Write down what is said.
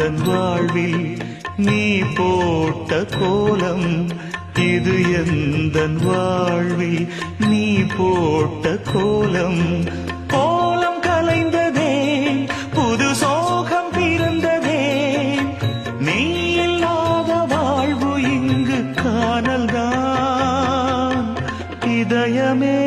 எந்தன் வாழ்வில் நீ போட்ட கோலம், இது எந்தன் வாழ்வில் நீ போட்ட கோலம். கோலம் கலைந்ததே, புது சோகம் பிறந்ததே, நீ இல்லாத வாழ்வு இங்கு காணல்தான். இதயமே